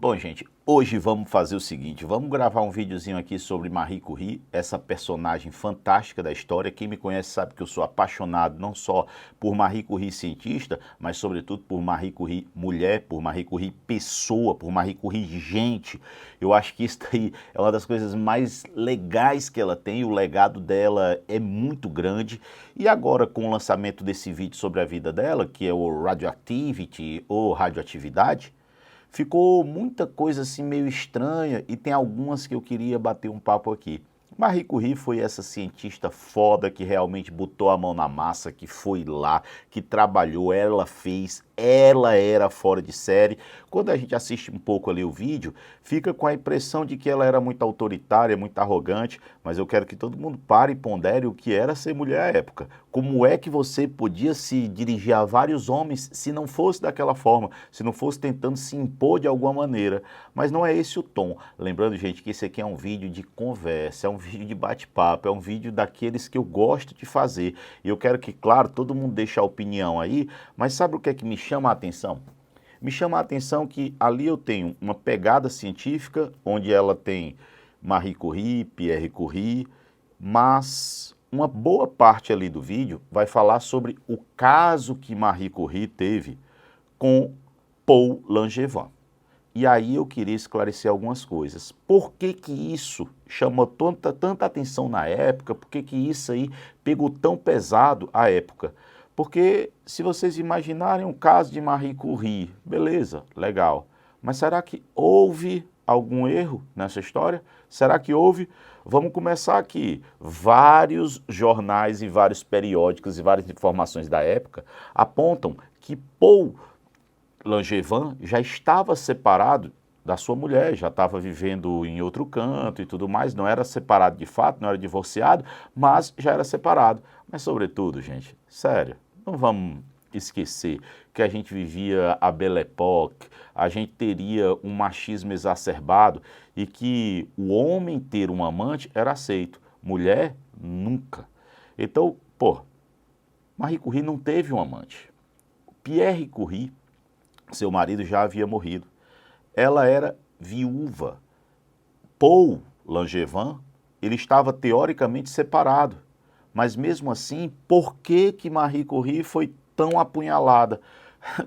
Bom, gente, hoje vamos fazer o seguinte, vamos gravar um videozinho aqui sobre Marie Curie, essa personagem fantástica da história. Quem me conhece sabe que eu sou apaixonado não só por Marie Curie cientista, mas sobretudo por Marie Curie mulher, por Marie Curie pessoa, por Marie Curie gente. Eu acho que isso aí é uma das coisas mais legais que ela tem, o legado dela é muito grande. E agora com o lançamento desse vídeo sobre a vida dela, que é o Radioactivity ou Radioatividade, ficou muita coisa assim meio estranha e tem algumas que eu queria bater um papo aqui. Marie Curie foi essa cientista foda que realmente botou a mão na massa, que foi lá, que trabalhou, ela fez, ela era fora de série. Quando a gente assiste um pouco ali o vídeo, fica com a impressão de que ela era muito autoritária, muito arrogante, mas eu quero que todo mundo pare e pondere o que era ser mulher à época. Como é que você podia se dirigir a vários homens se não fosse daquela forma, se não fosse tentando se impor de alguma maneira? Mas não é esse o tom. Lembrando, gente, que esse aqui é um vídeo de conversa, é um vídeo de bate-papo, é um vídeo daqueles que eu gosto de fazer. E eu quero que, claro, todo mundo deixe a opinião aí, mas sabe o que é que me chama a atenção? Me chama a atenção que ali eu tenho uma pegada científica, onde ela tem Marie Curie, Pierre Curie, mas uma boa parte ali do vídeo vai falar sobre o caso que Marie Curie teve com Paul Langevin. E aí eu queria esclarecer algumas coisas. Por que que isso chamou tanta atenção na época? Por que que isso aí pegou tão pesado à época? Porque se vocês imaginarem um caso de Marie Curie, beleza, legal. Mas será que houve algum erro nessa história? Será que houve? Vamos começar aqui. Vários jornais e vários periódicos e várias informações da época apontam que Paul Langevin já estava separado da sua mulher, já estava vivendo em outro canto e tudo mais, não era separado de fato, não era divorciado, mas já era separado. Mas sobretudo, gente, sério, não vamos esquecer que a gente vivia a Belle Époque, a gente teria um machismo exacerbado e que o homem ter um amante era aceito, mulher nunca. Então, pô, Marie Curie não teve um amante. Pierre Curie, seu marido já havia morrido. Ela era viúva. Paul Langevin, ele estava teoricamente separado. Mas mesmo assim, por que que Marie Curie foi tão apunhalada?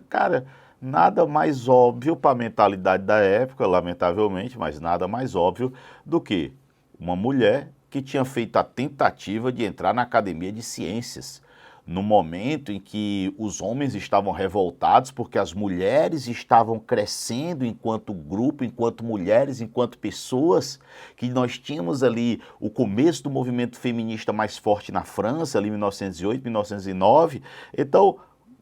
Cara, nada mais óbvio para a mentalidade da época, lamentavelmente, mas nada mais óbvio do que uma mulher que tinha feito a tentativa de entrar na academia de ciências no momento em que os homens estavam revoltados porque as mulheres estavam crescendo enquanto grupo, enquanto mulheres, enquanto pessoas, que nós tínhamos ali o começo do movimento feminista mais forte na França, ali em 1908, 1909. Então,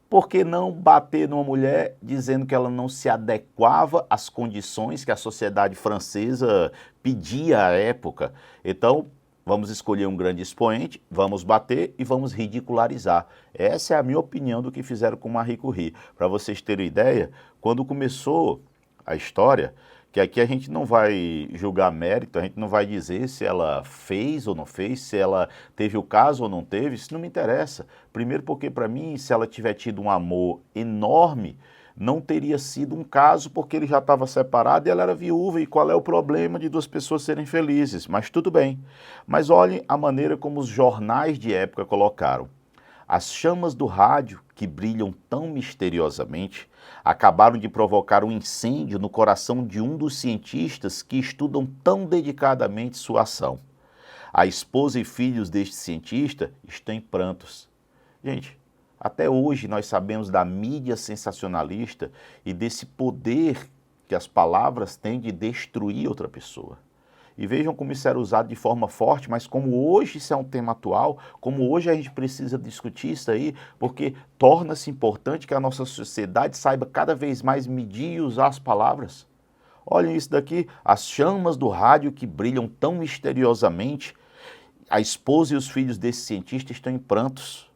por que não bater numa mulher dizendo que ela não se adequava às condições que a sociedade francesa pedia à época? Então, vamos escolher um grande expoente, vamos bater e vamos ridicularizar. Essa é a minha opinião do que fizeram com Marie Curie. Para vocês terem ideia, quando começou a história, que aqui a gente não vai julgar mérito, a gente não vai dizer se ela fez ou não fez, se ela teve o caso ou não teve, isso não me interessa. Primeiro porque para mim, se ela tiver tido um amor enorme, não teria sido um caso porque ele já estava separado e ela era viúva, e qual é o problema de duas pessoas serem felizes? Mas tudo bem. Mas olhem a maneira como os jornais de época colocaram. As chamas do rádio, que brilham tão misteriosamente, acabaram de provocar um incêndio no coração de um dos cientistas que estudam tão dedicadamente sua ação. A esposa e filhos deste cientista estão em prantos. Gente, até hoje nós sabemos da mídia sensacionalista e desse poder que as palavras têm de destruir outra pessoa. E vejam como isso era usado de forma forte, mas como hoje isso é um tema atual, como hoje a gente precisa discutir isso aí, porque torna-se importante que a nossa sociedade saiba cada vez mais medir e usar as palavras. Olhem isso daqui, as chamas do rádio que brilham tão misteriosamente, a esposa e os filhos desse cientista estão em prantos.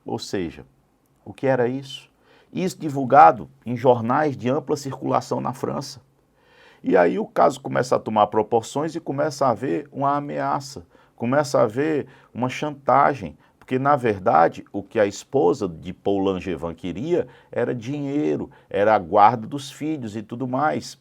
Ou seja, o que era isso? Isso divulgado em jornais de ampla circulação na França. E aí o caso começa a tomar proporções e começa a haver uma ameaça, começa a haver uma chantagem, porque na verdade o que a esposa de Paul Langevin queria era dinheiro, era a guarda dos filhos e tudo mais.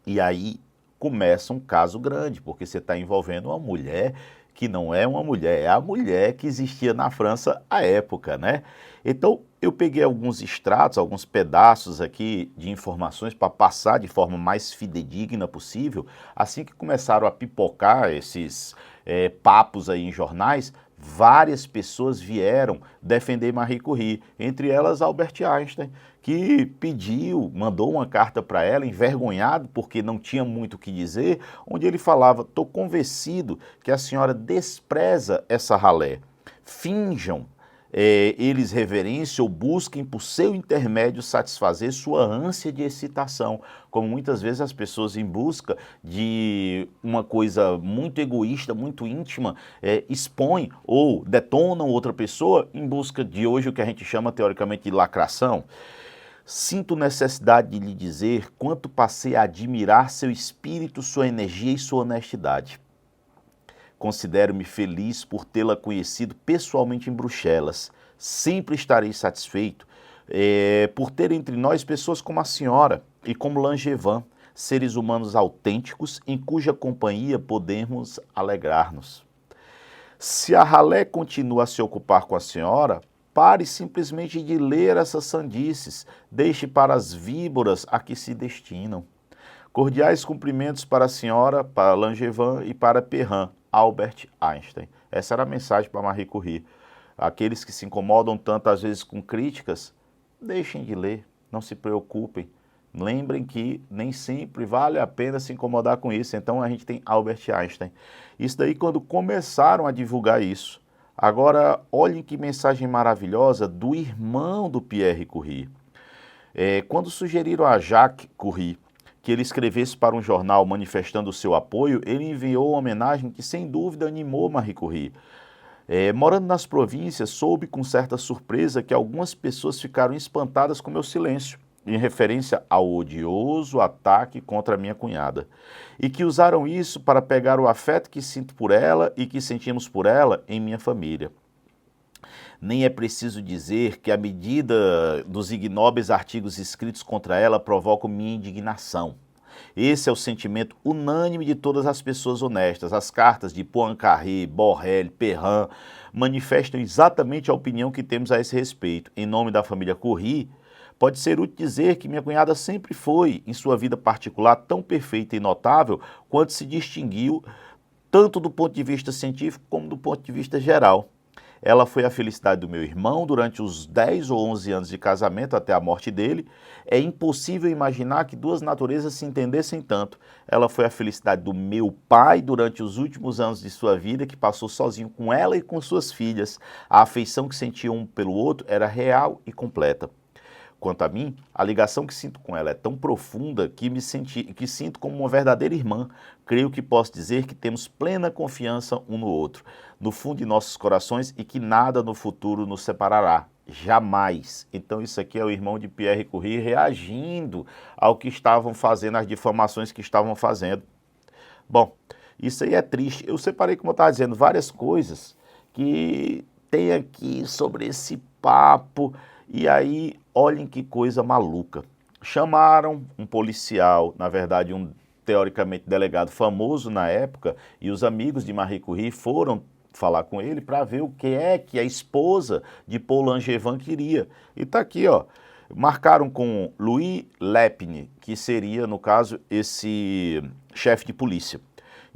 E aí começa um caso grande, porque você está envolvendo uma mulher que não é uma mulher, é a mulher que existia na França à época, né? Então, eu peguei alguns extratos, alguns pedaços aqui de informações para passar de forma mais fidedigna possível. Assim que começaram a pipocar esses papos aí em jornais, várias pessoas vieram defender Marie Curie, entre elas Albert Einstein, que pediu, mandou uma carta para ela, envergonhado porque não tinha muito o que dizer, onde ele falava: estou convencido que a senhora despreza essa ralé. Finjam eles reverência ou busquem por seu intermédio satisfazer sua ânsia de excitação, como muitas vezes as pessoas em busca de uma coisa muito egoísta, muito íntima, expõem ou detonam outra pessoa em busca de hoje o que a gente chama teoricamente de lacração. Sinto necessidade de lhe dizer quanto passei a admirar seu espírito, sua energia e sua honestidade. Considero-me feliz por tê-la conhecido pessoalmente em Bruxelas. Sempre estarei satisfeito por ter entre nós pessoas como a senhora e como Langevin, seres humanos autênticos em cuja companhia podemos alegrar-nos. Se a ralé continua a se ocupar com a senhora, pare simplesmente de ler essas sandices, deixe para as víboras a que se destinam. Cordiais cumprimentos para a senhora, para Langevin e para Perrin, Albert Einstein. Essa era a mensagem para Marie Curie. Aqueles que se incomodam tanto às vezes com críticas, deixem de ler, não se preocupem. Lembrem que nem sempre vale a pena se incomodar com isso. Então a gente tem Albert Einstein. Isso daí quando começaram a divulgar isso. Agora, olhem que mensagem maravilhosa do irmão do Pierre Curie. Quando sugeriram a Jacques Curie que ele escrevesse para um jornal manifestando o seu apoio, ele enviou uma homenagem que sem dúvida animou Marie Curie. Morando nas províncias, soube com certa surpresa que algumas pessoas ficaram espantadas com meu silêncio, em referência ao odioso ataque contra minha cunhada, e que usaram isso para pegar o afeto que sinto por ela e que sentimos por ela em minha família. Nem é preciso dizer que, à medida dos ignóbeis artigos escritos contra ela, provocam minha indignação. Esse é o sentimento unânime de todas as pessoas honestas. As cartas de Poincaré, Borrell, Perrin manifestam exatamente a opinião que temos a esse respeito. Em nome da família Curie, pode ser útil dizer que minha cunhada sempre foi, em sua vida particular, tão perfeita e notável quanto se distinguiu, tanto do ponto de vista científico como do ponto de vista geral. Ela foi a felicidade do meu irmão durante os 10 ou 11 anos de casamento até a morte dele. É impossível imaginar que duas naturezas se entendessem tanto. Ela foi a felicidade do meu pai durante os últimos anos de sua vida, que passou sozinho com ela e com suas filhas. A afeição que sentiam um pelo outro era real e completa. Quanto a mim, a ligação que sinto com ela é tão profunda que sinto como uma verdadeira irmã. Creio que posso dizer que temos plena confiança um no outro, no fundo de nossos corações, e que nada no futuro nos separará. Jamais. Então isso aqui é o irmão de Pierre Curie reagindo ao que estavam fazendo, às difamações que estavam fazendo. Bom, isso aí é triste. Eu separei, como eu estava dizendo, várias coisas que tem aqui sobre esse papo. E aí, olhem que coisa maluca. Chamaram um policial, na verdade um teoricamente delegado famoso na época, e os amigos de Marie Curie foram falar com ele para ver o que é que a esposa de Paul Langevin queria. E tá aqui, ó. Marcaram com Louis Lepine, que seria, no caso, esse chefe de polícia.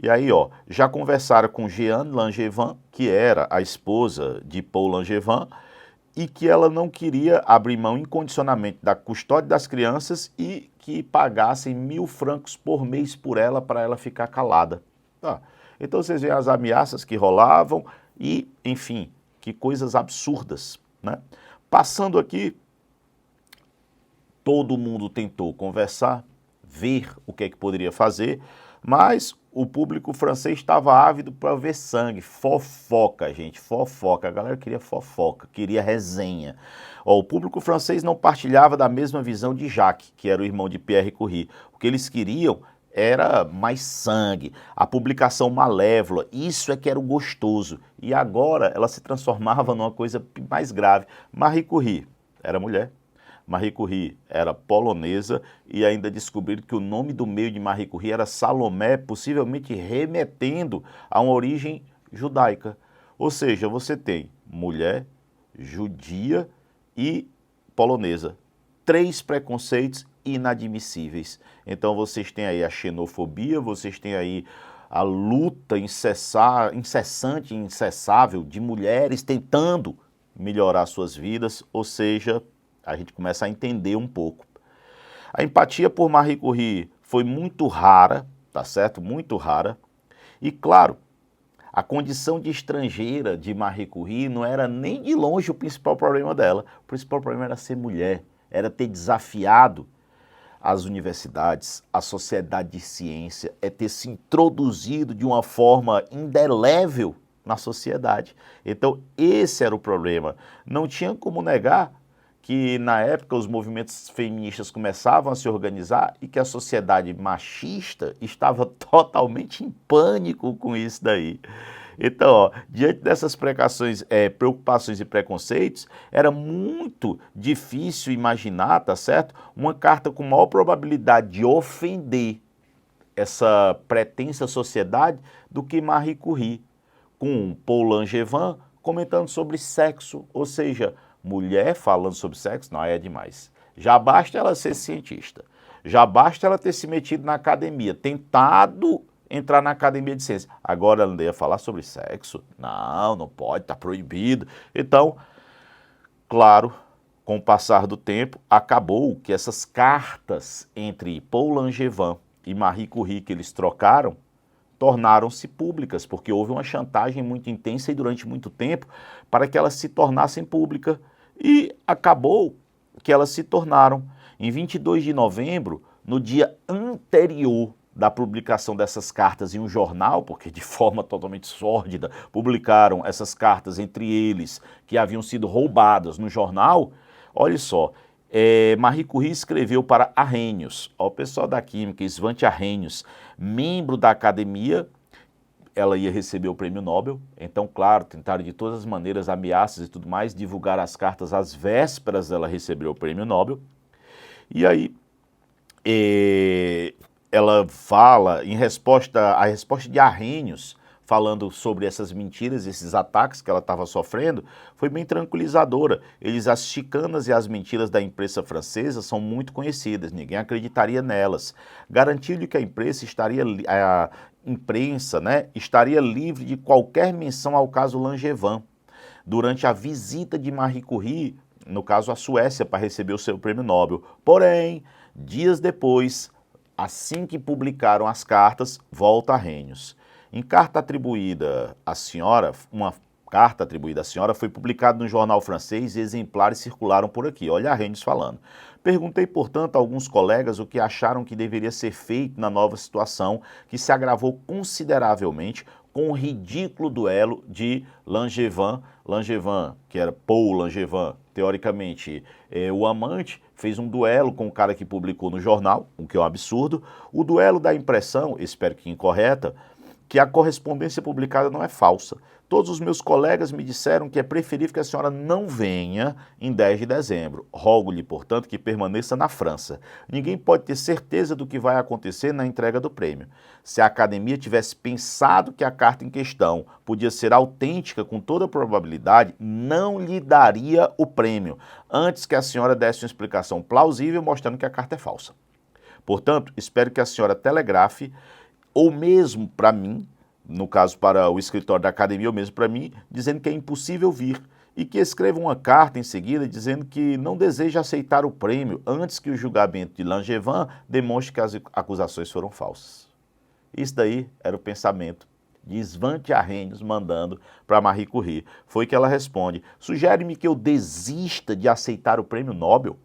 E aí, ó, já conversaram com Jeanne Langevin, que era a esposa de Paul Langevin, e que ela não queria abrir mão incondicionalmente da custódia das crianças e que pagassem 1.000 francos por mês por ela, para ela ficar calada. Então vocês veem as ameaças que rolavam e, enfim, que coisas absurdas, né? Passando aqui, todo mundo tentou conversar, ver o que é que poderia fazer, mas o público francês estava ávido para ver sangue, fofoca, gente, fofoca. A galera queria fofoca, queria resenha. O público francês não partilhava da mesma visão de Jacques, que era o irmão de Pierre Curie. O que eles queriam era mais sangue, a publicação malévola, isso é que era o gostoso. E agora ela se transformava numa coisa mais grave. Marie Curie era mulher, Marie Curie era polonesa e ainda descobriram que o nome do meio de Marie Curie era Salomé, possivelmente remetendo a uma origem judaica. Ou seja, você tem mulher, judia e polonesa. 3 preconceitos inadmissíveis. Então vocês têm aí a xenofobia, vocês têm aí a luta incessante e incessável de mulheres tentando melhorar suas vidas, ou seja, a gente começa a entender um pouco. A empatia por Marie Curie foi muito rara, tá certo? Muito rara. E claro, a condição de estrangeira de Marie Curie não era nem de longe o principal problema dela. O principal problema era ser mulher, era ter desafiado as universidades, a sociedade de ciência, é ter se introduzido de uma forma indelével na sociedade. Então, esse era o problema. Não tinha como negar que, na época, os movimentos feministas começavam a se organizar e que a sociedade machista estava totalmente em pânico com isso daí. Então, ó, diante dessas preocupações e preconceitos, era muito difícil imaginar, tá certo? Uma carta com maior probabilidade de ofender essa pretensa sociedade do que Marie Curie, com Paul Langevin comentando sobre sexo, ou seja, mulher falando sobre sexo, não, é demais. Já basta ela ser cientista, já basta ela ter se metido na academia, tentado entrar na academia de ciência. Agora ela ia falar sobre sexo? Não, não pode, está proibido. Então, claro, com o passar do tempo, acabou que essas cartas entre Paul Langevin e Marie Curie que eles trocaram, tornaram-se públicas, porque houve uma chantagem muito intensa e durante muito tempo para que elas se tornassem públicas. E acabou que elas se tornaram. Em 22 de novembro, no dia anterior da publicação dessas cartas em um jornal, porque de forma totalmente sórdida publicaram essas cartas entre eles que haviam sido roubadas no jornal. Olha só, Marie Curie escreveu para Arrhenius, o pessoal da química, Svante Arrhenius, membro da academia. Ela ia receber o prêmio Nobel, então, claro, tentaram de todas as maneiras, ameaças e tudo mais, divulgar as cartas às vésperas dela receber o prêmio Nobel. E aí, ela fala, em resposta, a resposta de Arrhenius, falando sobre essas mentiras, esses ataques que ela estava sofrendo, foi bem tranquilizadora. As chicanas e as mentiras da imprensa francesa são muito conhecidas, ninguém acreditaria nelas. Garantiu-lhe que a imprensa estaria livre de qualquer menção ao caso Langevin. Durante a visita de Marie Curie, no caso à Suécia, para receber o seu prêmio Nobel. Porém, dias depois, assim que publicaram as cartas, volta Arrhenius. Em carta atribuída à senhora, uma carta atribuída à senhora foi publicada no jornal francês e exemplares circularam por aqui. Olha Arrhenius falando. Perguntei, portanto, a alguns colegas o que acharam que deveria ser feito na nova situação, que se agravou consideravelmente com o ridículo duelo de Langevin, que era Paul Langevin, teoricamente o amante, fez um duelo com o cara que publicou no jornal, o que é um absurdo. O duelo dá a impressão, espero que incorreta, que a correspondência publicada não é falsa. Todos os meus colegas me disseram que é preferível que a senhora não venha em 10 de dezembro. Rogo-lhe, portanto, que permaneça na França. Ninguém pode ter certeza do que vai acontecer na entrega do prêmio. Se a academia tivesse pensado que a carta em questão podia ser autêntica com toda probabilidade, não lhe daria o prêmio, antes que a senhora desse uma explicação plausível mostrando que a carta é falsa. Portanto, espero que a senhora telegrafe, ou mesmo para mim, no caso para o escritório da academia, ou mesmo para mim, dizendo que é impossível vir e que escreva uma carta em seguida dizendo que não deseja aceitar o prêmio antes que o julgamento de Langevin demonstre que as acusações foram falsas. Isso daí era o pensamento de Svante Arrhenius mandando para Marie Curie. Foi que ela responde: sugere-me que eu desista de aceitar o prêmio Nobel,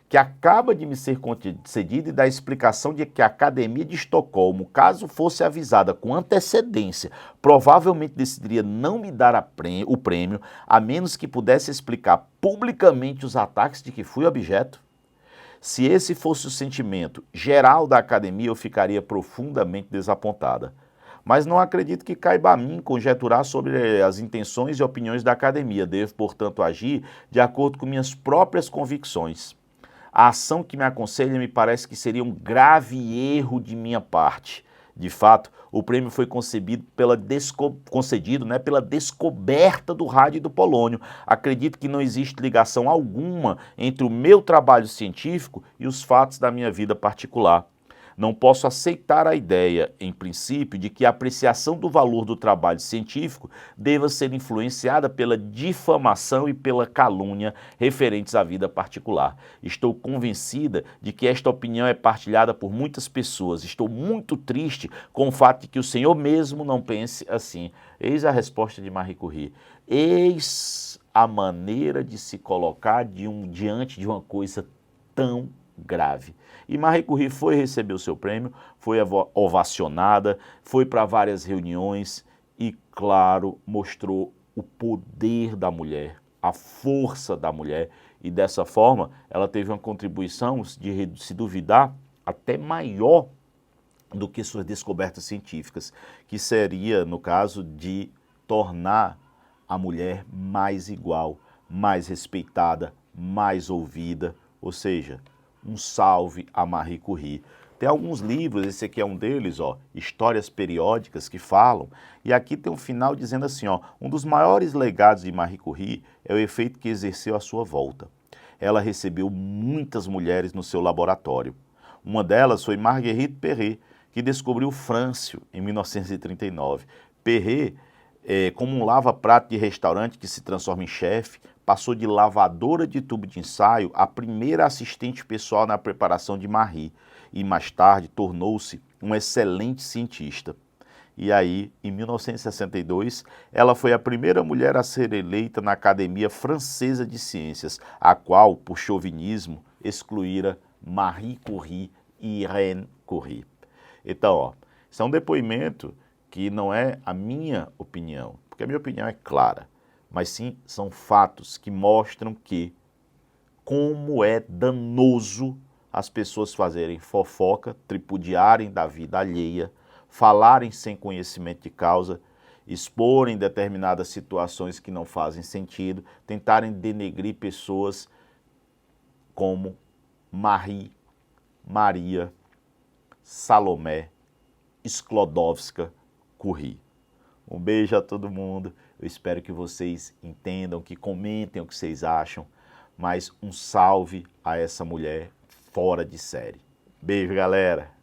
que acaba de me ser concedido, e da explicação de que a Academia de Estocolmo, caso fosse avisada com antecedência, provavelmente decidiria não me dar o prêmio, a menos que pudesse explicar publicamente os ataques de que fui objeto. Se esse fosse o sentimento geral da Academia, eu ficaria profundamente desapontada. Mas não acredito que caiba a mim conjecturar sobre as intenções e opiniões da Academia. Devo, portanto, agir de acordo com minhas próprias convicções. A ação que me aconselha me parece que seria um grave erro de minha parte. De fato, o prêmio foi concedido pela descoberta do rádio e do polônio. Acredito que não existe ligação alguma entre o meu trabalho científico e os fatos da minha vida particular. Não posso aceitar a ideia, em princípio, de que a apreciação do valor do trabalho científico deva ser influenciada pela difamação e pela calúnia referentes à vida particular. Estou convencida de que esta opinião é partilhada por muitas pessoas. Estou muito triste com o fato de que o Senhor mesmo não pense assim. Eis a resposta de Marie Curie. Eis a maneira de se colocar diante de uma coisa tão grave. E Marie Curie foi receber o seu prêmio, foi ovacionada, foi para várias reuniões e, claro, mostrou o poder da mulher, a força da mulher, e dessa forma ela teve uma contribuição, de se duvidar, até maior do que suas descobertas científicas, que seria, no caso, de tornar a mulher mais igual, mais respeitada, mais ouvida, ou seja, um salve a Marie Curie. Tem alguns livros, esse aqui é um deles, ó, Histórias Periódicas, que falam, e aqui tem um final dizendo assim, ó, um dos maiores legados de Marie Curie é o efeito que exerceu à sua volta. Ela recebeu muitas mulheres no seu laboratório. Uma delas foi Marguerite Perret, que descobriu o frâncio em 1939. Perret, como um lava-prato de restaurante que se transforma em chefe, passou de lavadora de tubo de ensaio a primeira assistente pessoal na preparação de Marie e mais tarde tornou-se uma excelente cientista. E aí, em 1962, ela foi a primeira mulher a ser eleita na Academia Francesa de Ciências, a qual, por chauvinismo, excluíra Marie Curie e Irène Curie. Então, ó, isso é um depoimento que não é a minha opinião, porque a minha opinião é clara, mas sim são fatos que mostram que como é danoso as pessoas fazerem fofoca, tripudiarem da vida alheia, falarem sem conhecimento de causa, exporem determinadas situações que não fazem sentido, tentarem denegrir pessoas como Marie, Maria, Salomé, Sklodowska Curie. Um beijo a todo mundo, eu espero que vocês entendam, que comentem o que vocês acham, mas um salve a essa mulher fora de série. Beijo, galera!